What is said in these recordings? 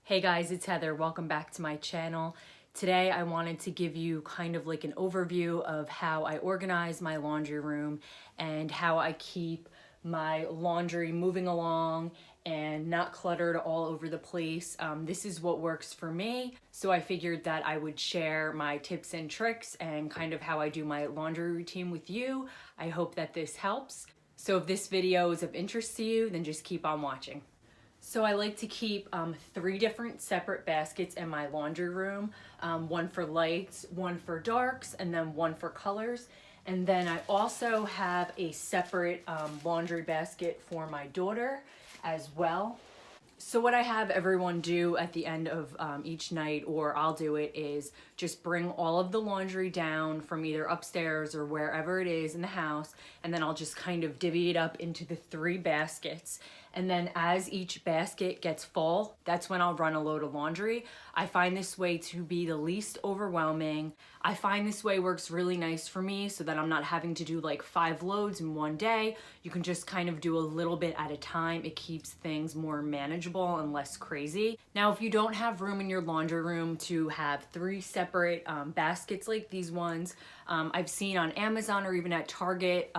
Hey guys, it's Heather. Welcome back to my channel. Today I wanted to give you kind of like an overview of how I organize my laundry room and how I keep my laundry moving along and not cluttered all over the place. This is what works for me, so I figured that I would share my tips and tricks and kind of how I do my laundry routine with you. I hope that this helps. So if this video is of interest to you, then just keep on watching. So I like to keep 3 different separate baskets in my laundry room, one for lights, one for darks, and then one for colors. And then I also have a separate laundry basket for my daughter as well. So what I have everyone do at the end of each night, or I'll do it, is just bring all of the laundry down from either upstairs or wherever it is in the house, and then I'll just kind of divvy it up into the 3 baskets. And then as each basket gets full, that's when I'll run a load of laundry. I find this way to be the least overwhelming. I find this way works really nice for me so that I'm not having to do like 5 loads in one day. You can just kind of do a little bit at a time. It keeps things more manageable and less crazy. Now, if you don't have room in your laundry room to have 3 separate baskets like these ones, I've seen on Amazon or even at Target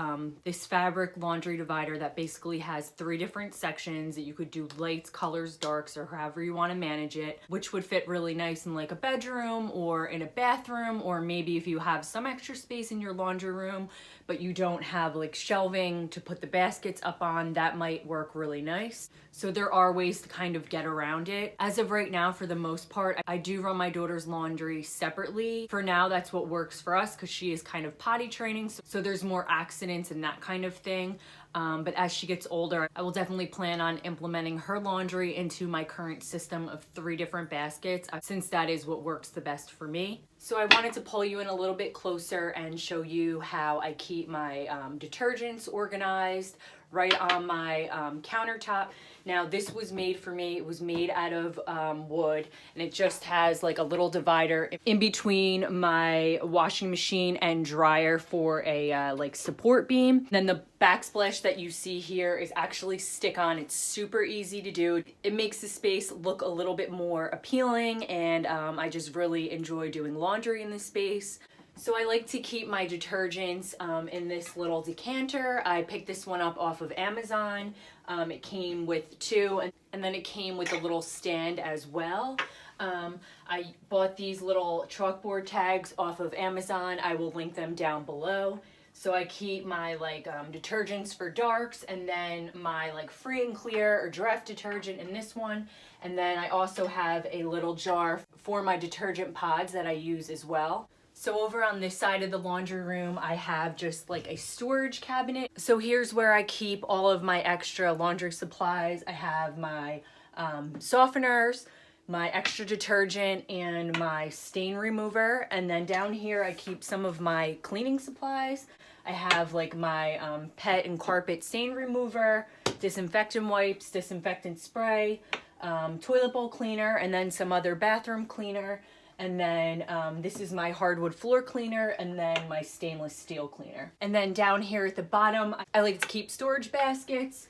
this fabric laundry divider that basically has 3 different sections that you could do lights, colors, darks, or however you want to manage it, which would fit really nice in like a bedroom or in a bathroom, or maybe if you have some extra space in your laundry room but you don't have like shelving to put the baskets up on, that might work really nice. So there are ways to kind of get around it. As of right now, for the most part, I do run my daughter's laundry separately. For now, that's what works for us because she is kind of potty training, so there's more accidents and that kind of thing. But as she gets older, I will definitely plan on implementing her laundry into my current system of 3 different baskets, since that is what works the best for me. So I wanted to pull you in a little bit closer and show you how I keep my detergents organized right on my countertop. Now this was made for me. It was made out of wood, and it just has like a little divider in between my washing machine and dryer for a like support beam. Then the backsplash that you see here is actually stick-on. It's super easy to do. It makes the space look a little bit more appealing, and I just really enjoy doing laundry in this space. So I like to keep my detergents in this little decanter. I picked this one up off of Amazon. It came with 2, and then it came with a little stand as well. I bought these little chalkboard tags off of Amazon. I will link them down below. So I keep my like detergents for darks, and then my like free and clear or Dreft detergent in this one. And then I also have a little jar for my detergent pods that I use as well. So over on this side of the laundry room, I have just like a storage cabinet. So here's where I keep all of my extra laundry supplies. I have my softeners, my extra detergent, and my stain remover. And then down here I keep some of my cleaning supplies. I have like my pet and carpet stain remover, disinfectant wipes, disinfectant spray, toilet bowl cleaner, and then some other bathroom cleaner. And then this is my hardwood floor cleaner, and then my stainless steel cleaner. And then down here at the bottom, I like to keep storage baskets.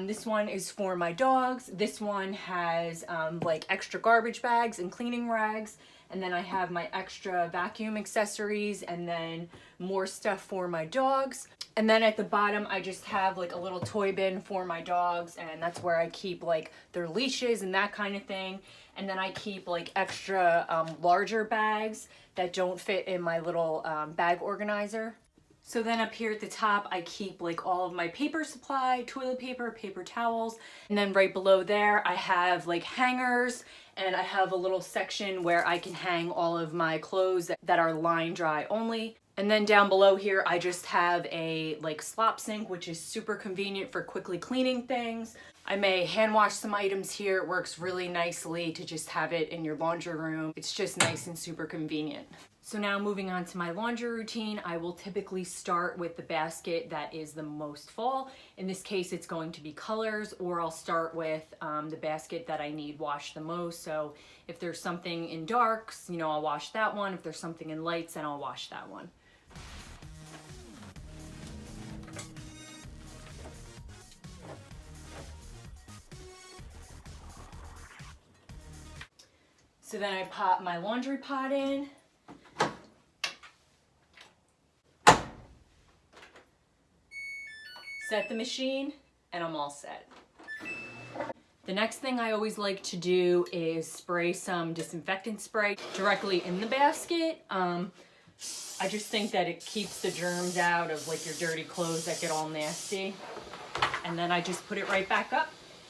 This one is for my dogs. This one has like extra garbage bags and cleaning rags. And then I have my extra vacuum accessories, and then more stuff for my dogs. And then at the bottom, I just have like a little toy bin for my dogs, and that's where I keep like their leashes and that kind of thing. And then I keep like extra larger bags that don't fit in my little bag organizer. So then up here at the top, I keep like all of my paper supply, toilet paper, paper towels. And then right below there, I have like hangers, and I have a little section where I can hang all of my clothes that are line dry only. And then down below here, I just have a like slop sink, which is super convenient for quickly cleaning things. I may hand wash some items here. It works really nicely to just have it in your laundry room. It's just nice and super convenient. So now moving on to my laundry routine, I will typically start with the basket that is the most full. In this case, it's going to be colors, or I'll start with the basket that I need washed the most. So if there's something in darks, you know, I'll wash that one. If there's something in lights, then I'll wash that one. So then I pop my laundry pot in. Set the machine, and I'm all set. The next thing I always like to do is spray some disinfectant spray directly in the basket. I just think that it keeps the germs out of like your dirty clothes that get all nasty. And then I just put it right back up.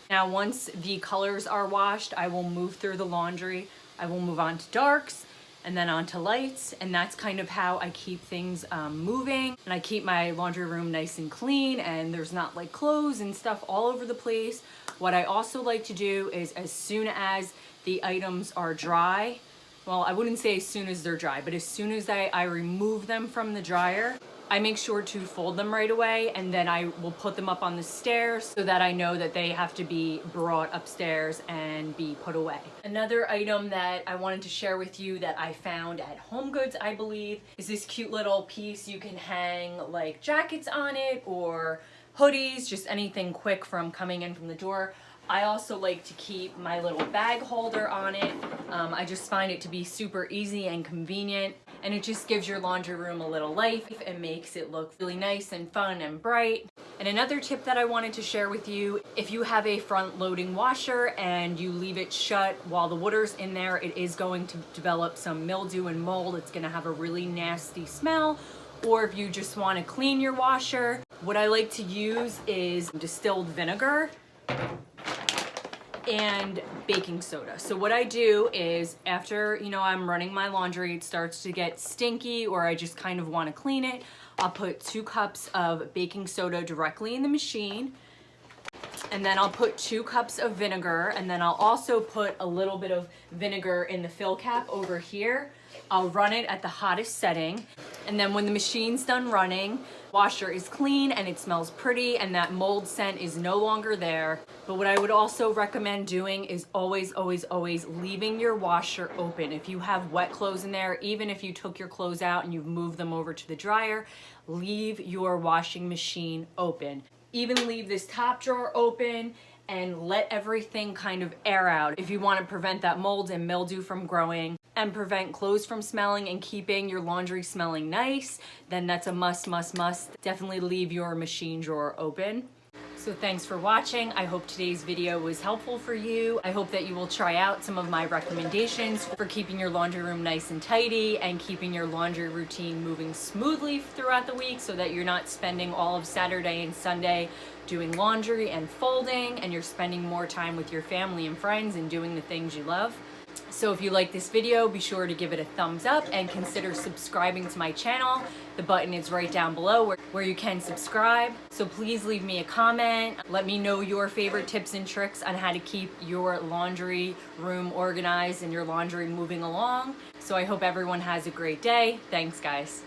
Now once the colors are washed, I will move through the laundry. I will move on to darks and then on to lights, and that's kind of how I keep things moving, and I keep my laundry room nice and clean and there's not like clothes and stuff all over the place. What I also like to do is as soon as the items are dry, well, I wouldn't say as soon as they're dry, but as soon as I remove them from the dryer, I make sure to fold them right away, and then I will put them up on the stairs so that I know that they have to be brought upstairs and be put away. Another item that I wanted to share with you that I found at HomeGoods, I believe, is this cute little piece. You can hang like jackets on it or hoodies, just anything quick from coming in from the door. I also like to keep my little bag holder on it. I just find it to be super easy and convenient, and it just gives your laundry room a little life and makes it look really nice and fun and bright. And another tip that I wanted to share with you, if you have a front loading washer and you leave it shut while the water's in there, it is going to develop some mildew and mold. It's gonna have a really nasty smell. Or if you just wanna clean your washer, what I like to use is distilled vinegar and baking soda. So what I do is after, I'm running my laundry, it starts to get stinky or I just kind of want to clean it, I'll put 2 cups of baking soda directly in the machine, and then I'll put 2 cups of vinegar, and then I'll also put a little bit of vinegar in the fill cap over here. I'll run it at the hottest setting, and then when the machine's done running, washer is clean and it smells pretty and that mold scent is no longer there. But what I would also recommend doing is always leaving your washer open. If you have wet clothes in there, even if you took your clothes out and you've moved them over to the dryer, leave your washing machine open. Even leave this top drawer open and let everything kind of air out. If you want to prevent that mold and mildew from growing and prevent clothes from smelling and keeping your laundry smelling nice, then that's a must. Definitely leave your machine drawer open. So thanks for watching. I hope today's video was helpful for you. I hope that you will try out some of my recommendations for keeping your laundry room nice and tidy and keeping your laundry routine moving smoothly throughout the week so that you're not spending all of Saturday and Sunday doing laundry and folding, and you're spending more time with your family and friends and doing the things you love. So if you like this video, be sure to give it a thumbs up and consider subscribing to my channel. The button is right down below where you can subscribe. So please leave me a comment. Let me know your favorite tips and tricks on how to keep your laundry room organized and your laundry moving along. So I hope everyone has a great day. Thanks, guys.